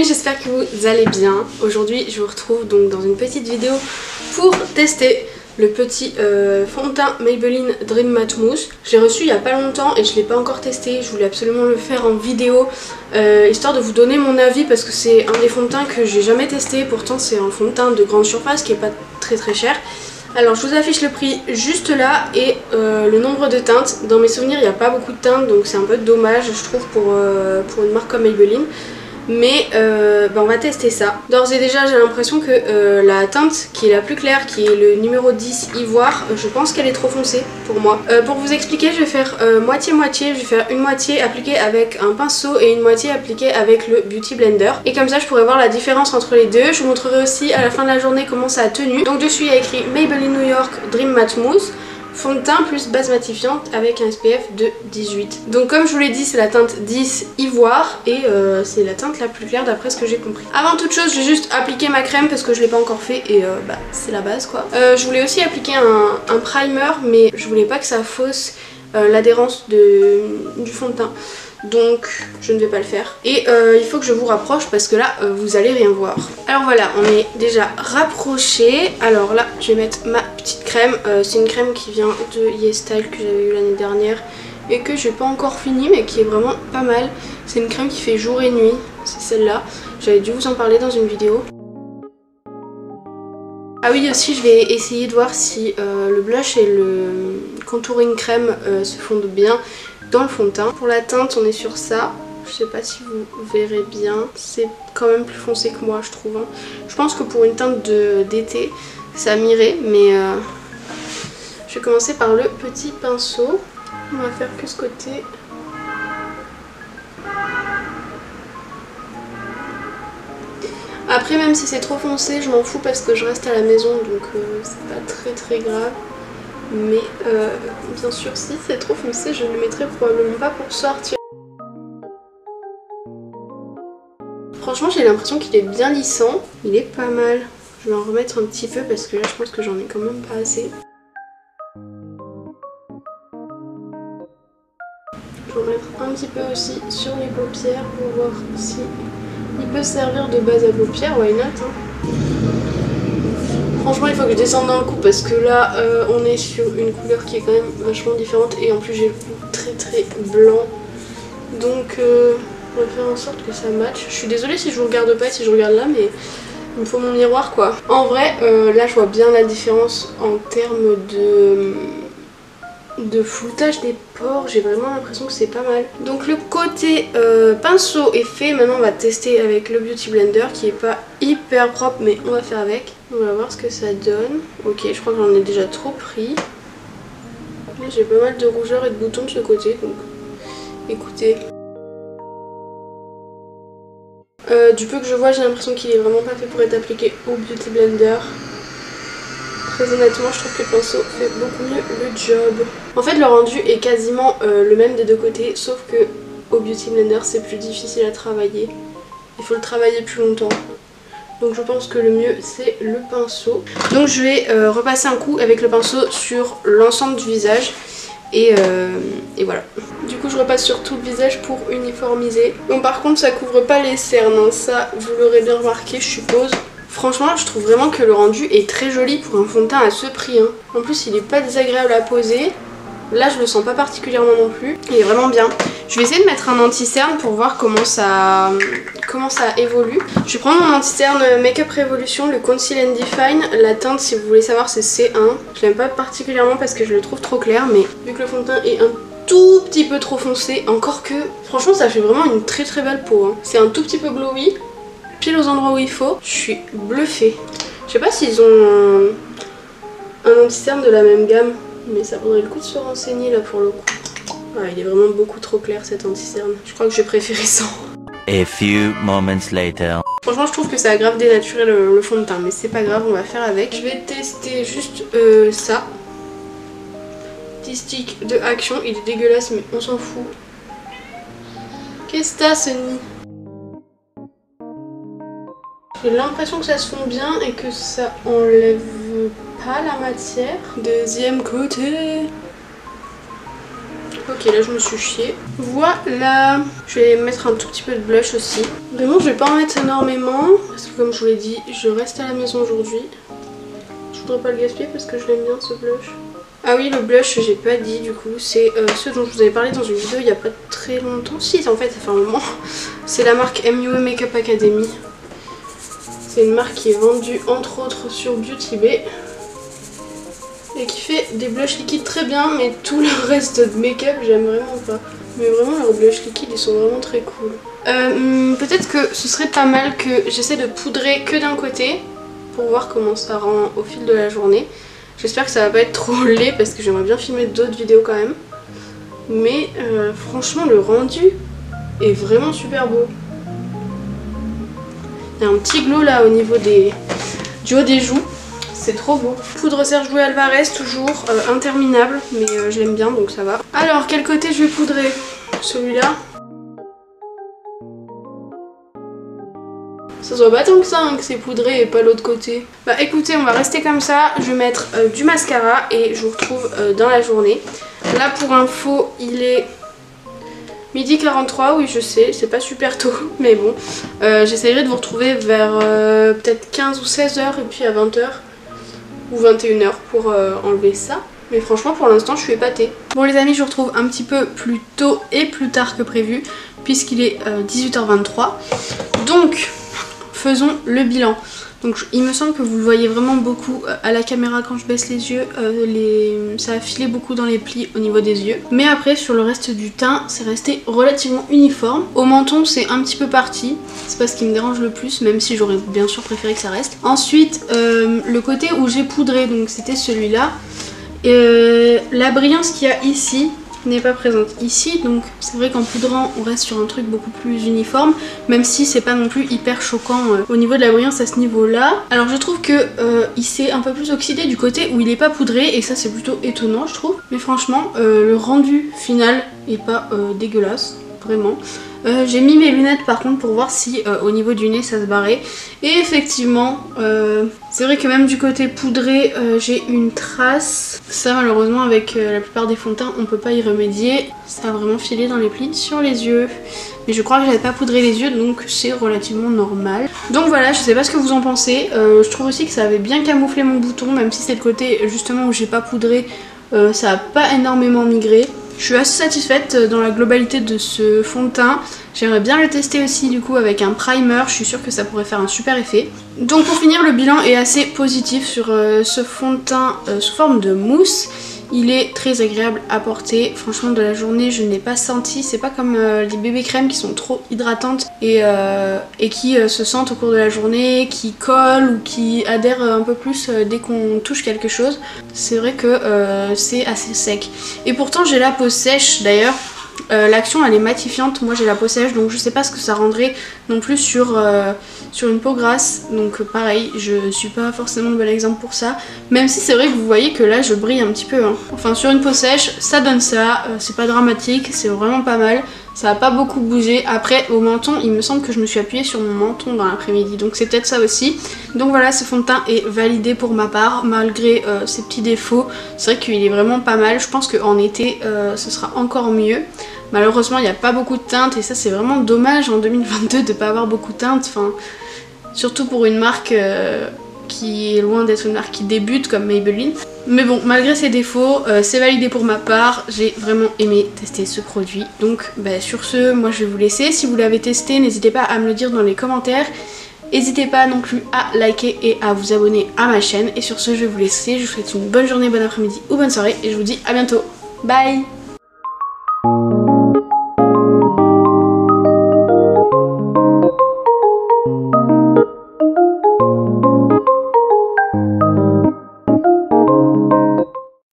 amis, j'espère que vous allez bien. Aujourd'hui je vous retrouve donc dans une petite vidéo pour tester le petit fond de teint Maybelline Dream Matte Mousse. Je l'ai reçu il n'y a pas longtemps et je ne l'ai pas encore testé. Je voulais absolument le faire en vidéo histoire de vous donner mon avis parce que c'est un des fonds de teint que j'ai jamais testé. Pourtant c'est un fond de teint de grande surface qui est pas très cher. Alors je vous affiche le prix juste là et le nombre de teintes. Dans mes souvenirs il n'y a pas beaucoup de teintes donc c'est un peu dommage je trouve pour une marque comme Maybelline. Mais on va tester ça. D'ores et déjà j'ai l'impression que la teinte qui est la plus claire, qui est le numéro 10 ivoire, je pense qu'elle est trop foncée pour moi. Pour vous expliquer, je vais faire moitié-moitié. Je vais faire une moitié appliquée avec un pinceau et une moitié appliquée avec le Beauty Blender. Et comme ça je pourrai voir la différence entre les deux. Je vous montrerai aussi à la fin de la journée comment ça a tenu. Donc dessus il y a écrit Maybelline New York Dream Matte Mousse. Fond de teint plus base matifiante avec un SPF de 18. Donc comme je vous l'ai dit c'est la teinte 10 ivoire et c'est la teinte la plus claire d'après ce que j'ai compris. Avant toute chose je vais juste appliquer ma crème parce que je l'ai pas encore fait et c'est la base quoi. Je voulais aussi appliquer un primer mais je voulais pas que ça fausse l'adhérence du fond de teint. Donc je ne vais pas le faire. Et il faut que je vous rapproche parce que là vous allez rien voir. Alors voilà, on est déjà rapprochés. Alors là je vais mettre ma petite crème. C'est une crème qui vient de YesStyle que j'avais eu l'année dernière et que j'ai pas encore fini mais qui est vraiment pas mal. C'est une crème qui fait jour et nuit, c'est celle-là. J'avais dû vous en parler dans une vidéo. Ah oui aussi je vais essayer de voir si le blush et le contouring crème se fondent bien dans le fond de teint. Pour la teinte on est sur ça, je sais pas si vous verrez bien, c'est quand même plus foncé que moi je trouve. Hein. Je pense que pour une teinte d'été ça m'irait mais je vais commencer par le petit pinceau. On va faire que ce côté. Après même si c'est trop foncé je m'en fous parce que je reste à la maison donc c'est pas très grave. Mais bien sûr si c'est trop foncé je ne le mettrai probablement pas pour sortir. Franchement j'ai l'impression qu'il est bien lissant, il est pas mal. Je vais en remettre un petit peu parce que là je pense que j'en ai quand même pas assez. Je vais en mettre un petit peu aussi sur les paupières pour voir si il peut servir de base à paupières, why not hein. Franchement il faut que je descende dans le coup parce que là on est sur une couleur qui est quand même vachement différente et en plus j'ai le cou très blanc. Donc on va faire en sorte que ça matche. Je suis désolée si je vous regarde pas et si je regarde là mais il me faut mon miroir quoi. En vrai là je vois bien la différence en termes de floutage des pores, j'ai vraiment l'impression que c'est pas mal. Donc le côté pinceau est fait, maintenant on va tester avec le Beauty Blender qui est pas hyper propre mais on va faire avec. On va voir ce que ça donne. Ok, je crois que j'en ai déjà trop pris. J'ai pas mal de rougeur et de boutons de ce côté donc écoutez. Du peu que je vois j'ai l'impression qu'il est vraiment pas fait pour être appliqué au Beauty Blender. Très honnêtement je trouve que le pinceau fait beaucoup mieux le job. En fait le rendu est quasiment le même des deux côtés sauf que au Beauty Blender c'est plus difficile à travailler. Il faut le travailler plus longtemps. Donc je pense que le mieux c'est le pinceau. Donc je vais repasser un coup avec le pinceau sur l'ensemble du visage. Et voilà. Du coup je repasse sur tout le visage pour uniformiser. Bon par contre ça couvre pas les cernes hein. Ça vous l'aurez bien remarqué je suppose. Franchement je trouve vraiment que le rendu est très joli pour un fond de teint à ce prix hein. En plus il est pas désagréable à poser. Là je le sens pas particulièrement non plus. Il est vraiment bien. Je vais essayer de mettre un anti-cerne pour voir comment ça évolue. Je vais prendre mon anti-cerne Makeup Revolution, le Conceal and Define. La teinte si vous voulez savoir c'est C1. Je l'aime pas particulièrement parce que je le trouve trop clair. Mais vu que le fond de teint est un tout petit peu trop foncé, encore que franchement ça fait vraiment une très belle peau hein. C'est un tout petit peu glowy, pile aux endroits où il faut. Je suis bluffée. Je sais pas s'ils ont un anti-cerne de la même gamme. Mais ça vaudrait le coup de se renseigner là pour le coup. Ah, il est vraiment beaucoup trop clair cet anti-cerne. Je crois que j'ai préféré sans. A few moments later. Franchement je trouve que ça a grave dénaturé le fond de teint. Mais c'est pas grave, on va faire avec. Je vais tester juste ça. Petit stick de Action. Il est dégueulasse mais on s'en fout. Qu'est-ce que t'as Sunny? J'ai l'impression que ça se fond bien et que ça enlève pas la matière. Deuxième côté. Ok, là je me suis chiée. Voilà. Je vais mettre un tout petit peu de blush aussi. Vraiment, je vais pas en mettre énormément. Parce que comme je vous l'ai dit, je reste à la maison aujourd'hui. Je voudrais pas le gaspiller parce que je l'aime bien ce blush. Ah oui, le blush, j'ai pas dit du coup. C'est ce dont je vous avais parlé dans une vidéo il y a pas très longtemps. Si, en fait, ça fait un moment. C'est la marque MUA Makeup Academy. C'est une marque qui est vendue entre autres sur Beauty Bay. Et qui fait des blushs liquides très bien, mais tout le reste de make-up j'aime vraiment pas. Mais vraiment leurs blushs liquides ils sont vraiment très cool. Peut-être que ce serait pas mal que j'essaie de poudrer que d'un côté pour voir comment ça rend au fil de la journée. J'espère que ça va pas être trop laid parce que j'aimerais bien filmer d'autres vidéos quand même. Mais franchement le rendu est vraiment super beau. Il y a un petit glow là au niveau du haut des joues. C'est trop beau. Poudre Serge Louis Alvarez, toujours interminable, mais je l'aime bien donc ça va. Alors, quel côté je vais poudrer? Celui-là. Ça se voit pas tant que ça hein, que c'est poudré et pas l'autre côté. Bah écoutez, on va rester comme ça. Je vais mettre du mascara et je vous retrouve dans la journée. Là pour info, il est midi 43, oui je sais, c'est pas super tôt, mais bon. J'essaierai de vous retrouver vers peut-être 15 ou 16 h et puis à 20 h. Ou 21 h pour enlever ça. Mais franchement pour l'instant je suis épatée. Bon les amis, je vous retrouve un petit peu plus tôt et plus tard que prévu puisqu'il est 18h23. Donc faisons le bilan. Donc il me semble que vous le voyez vraiment beaucoup à la caméra quand je baisse les yeux, ça a filé beaucoup dans les plis au niveau des yeux. Mais après sur le reste du teint c'est resté relativement uniforme. Au menton c'est un petit peu parti, c'est pas ce qui me dérange le plus même si j'aurais bien sûr préféré que ça reste. Ensuite le côté où j'ai poudré, donc c'était celui-là. La brillance qu'il y a ici n'est pas présente ici, donc c'est vrai qu'en poudrant on reste sur un truc beaucoup plus uniforme, même si c'est pas non plus hyper choquant au niveau de la brillance à ce niveau là. Alors je trouve que il s'est un peu plus oxydé du côté où il est pas poudré et ça c'est plutôt étonnant je trouve, mais franchement le rendu final est pas dégueulasse, vraiment. J'ai mis mes lunettes par contre pour voir si au niveau du nez ça se barrait. Et effectivement, c'est vrai que même du côté poudré, j'ai une trace. Ça malheureusement avec la plupart des fonds de teint on peut pas y remédier. Ça a vraiment filé dans les plis sur les yeux. Mais je crois que j'avais pas poudré les yeux donc c'est relativement normal. Donc voilà, je sais pas ce que vous en pensez. Je trouve aussi que ça avait bien camouflé mon bouton, même si c'est le côté justement où j'ai pas poudré, ça a pas énormément migré. Je suis assez satisfaite dans la globalité de ce fond de teint. J'aimerais bien le tester aussi du coup avec un primer, je suis sûre que ça pourrait faire un super effet. Donc pour finir, le bilan est assez positif sur ce fond de teint sous forme de mousse. Il est très agréable à porter, franchement de la journée je n'ai pas senti, c'est pas comme les bébés crèmes qui sont trop hydratantes et qui se sentent au cours de la journée, qui collent ou qui adhèrent un peu plus dès qu'on touche quelque chose. C'est vrai que c'est assez sec. Et pourtant j'ai la peau sèche d'ailleurs. L'action elle est matifiante, moi j'ai la peau sèche donc je sais pas ce que ça rendrait non plus sur une peau grasse, donc pareil je suis pas forcément le bon exemple pour ça, même si c'est vrai que vous voyez que là je brille un petit peu hein. Enfin sur une peau sèche ça donne ça, c'est pas dramatique, c'est vraiment pas mal, ça a pas beaucoup bougé. Après au menton il me semble que je me suis appuyée sur mon menton dans l'après-midi donc c'est peut-être ça aussi. Donc voilà, ce fond de teint est validé pour ma part malgré ses petits défauts. C'est vrai qu'il est vraiment pas mal, je pense qu'en été ce sera encore mieux. Malheureusement il n'y a pas beaucoup de teintes et ça c'est vraiment dommage en 2022 de pas avoir beaucoup de teintes, enfin, surtout pour une marque qui est loin d'être une marque qui débute comme Maybelline. Mais bon, malgré ses défauts, c'est validé pour ma part, j'ai vraiment aimé tester ce produit. Donc sur ce, moi je vais vous laisser. Si vous l'avez testé, n'hésitez pas à me le dire dans les commentaires. N'hésitez pas non plus à liker et à vous abonner à ma chaîne. Et sur ce, je vais vous laisser. Je vous souhaite une bonne journée, bon après-midi ou bonne soirée et je vous dis à bientôt. Bye!